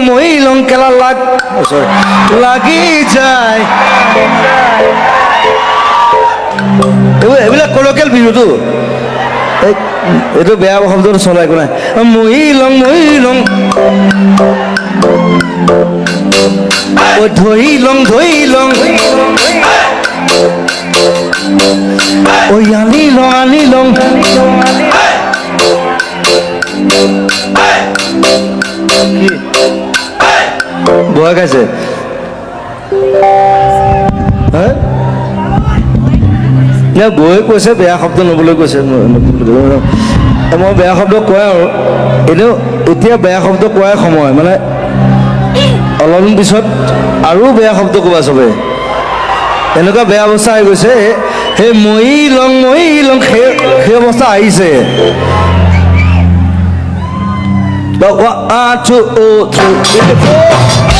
মহিলং কেলা লাগি যায় এইবিলাক কলকিয়াল বিহুটো এইটো বেয়া শব্দটো চলাই একো নাই মহিলং ধৰিলং ঐ আনিলং ভয় খাইছে বৌয়ে কৈছে বেয়া শব্দ নবলৈ কৈছে মই বেয়া শব্দ কয় আৰু এনেও এতিয়া বেয়া শব্দ কোৱাই সময় মানে অলপদিন পিছত আৰু বেয়া শব্দ ক'বা চবে এনেকুৱা বেয়া অৱস্থা আহি গৈছে সেই মহিলং সেই অৱস্থা আহিছে 1 2 3